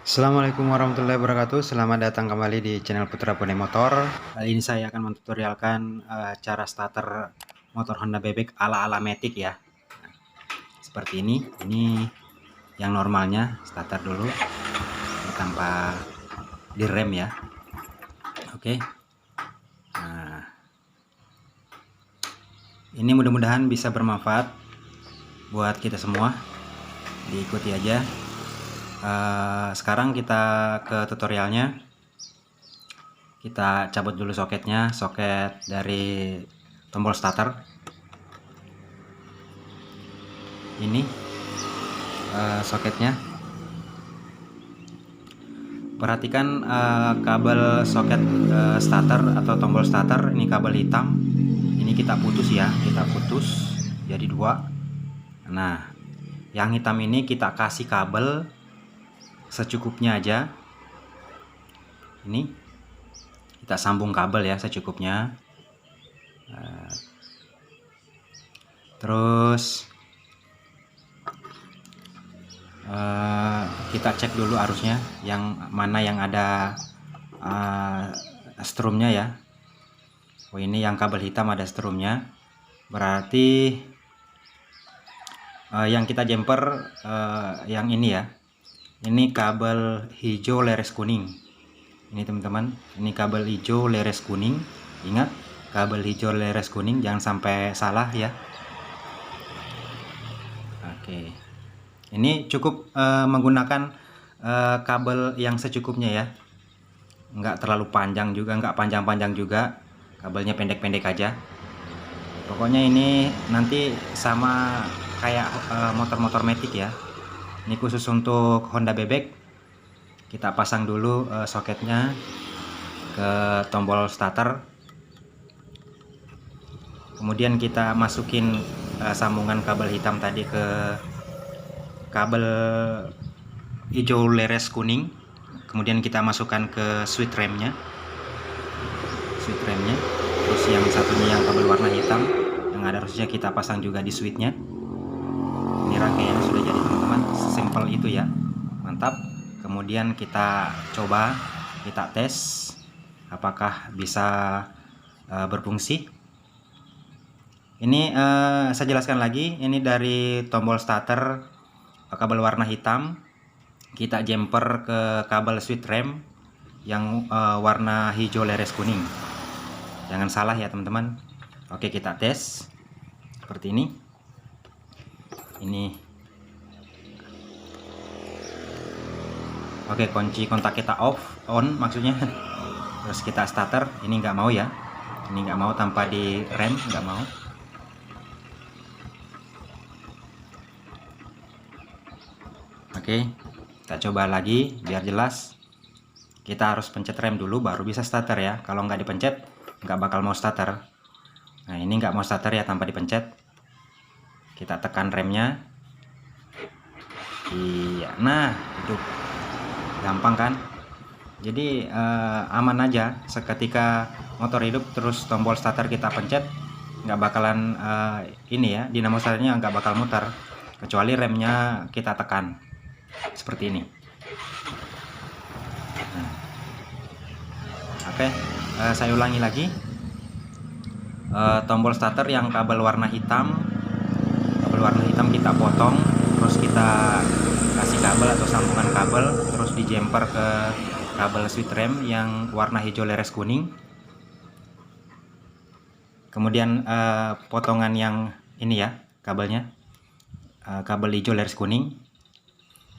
Assalamualaikum warahmatullahi wabarakatuh. Selamat datang kembali di channel Putra Bone Motor. Kali ini saya akan mentutorialkan cara starter motor Honda Bebek ala-ala Matic ya. Nah, seperti ini. Ini yang normalnya, starter dulu tanpa direm ya. Oke. Nah, ini mudah-mudahan bisa bermanfaat buat kita semua. Diikuti aja. Sekarang kita ke tutorialnya. Kita cabut dulu soketnya, soket dari tombol starter ini, soketnya. Perhatikan kabel soket starter atau tombol starter, ini kabel hitam, ini kita putus ya, kita putus jadi dua. Nah, yang hitam ini kita kasih kabel secukupnya aja. Ini kita sambung kabel ya secukupnya. Terus kita cek dulu arusnya, yang mana yang ada strumnya ya. Oh, ini yang kabel hitam ada strumnya, berarti yang kita jumper yang ini ya. Ini kabel hijau leres kuning. Ini teman-teman, ini kabel hijau leres kuning. Ingat, kabel hijau leres kuning, jangan sampai salah ya. Oke, ini cukup menggunakan kabel yang secukupnya ya, nggak terlalu panjang juga, nggak panjang-panjang juga, kabelnya pendek-pendek aja. Pokoknya ini nanti sama kayak motor-motor Matic ya. Ini khusus untuk Honda Bebek. Kita pasang dulu soketnya ke tombol starter. Kemudian kita masukin sambungan kabel hitam tadi ke kabel hijau leres kuning. Kemudian kita masukkan ke switch remnya. Terus yang satunya yang kabel warna hitam yang ada harusnya kita pasang juga di switchnya. Ini rangkaiannya sudah jadi teman-teman, simple itu ya, mantap. Kemudian kita coba, kita tes apakah bisa berfungsi. Ini saya jelaskan lagi, ini dari tombol starter kabel warna hitam, kita jumper ke kabel switch rem yang warna hijau leres kuning. Jangan salah ya teman-teman. Oke, kita tes seperti ini. Oke, kunci kontak kita on maksudnya. Terus kita starter, ini nggak mau ya, ini nggak mau tanpa di rem, nggak mau. Oke, kita coba lagi biar jelas. Kita harus pencet rem dulu baru bisa starter ya, kalau nggak dipencet nggak bakal mau starter. Nah, ini nggak mau starter ya tanpa dipencet. Kita tekan remnya. Iya, nah itu gampang kan. Jadi aman aja, seketika motor hidup terus tombol starter kita pencet, nggak bakalan ini ya, dinamo starternya nggak bakal muter kecuali remnya kita tekan seperti ini. Nah, oke, saya ulangi lagi. Tombol starter yang kabel warna hitam kita potong, terus kita kasih kabel atau sambungan kabel, terus di jumper ke kabel switch rem yang warna hijau leres kuning. Kemudian potongan yang ini ya kabelnya, kabel hijau leres kuning.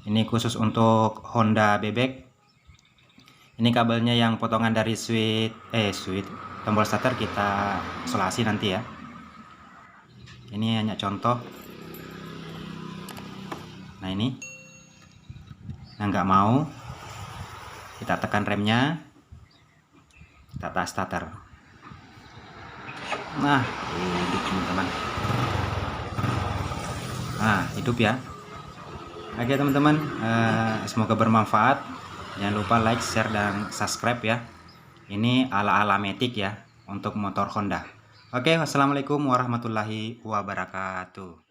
Ini khusus untuk Honda Bebek. Ini kabelnya yang potongan dari switch tombol starter kita isolasi nanti ya. Ini hanya contoh. Nah, ini, nah nggak mau, kita tekan remnya, kita tas starter. Nah, hidup teman-teman. Nah, hidup ya. Oke teman-teman, semoga bermanfaat. Jangan lupa like, share, dan subscribe ya. Ini ala-ala Matic ya, untuk motor Honda. Oke, wassalamualaikum warahmatullahi wabarakatuh.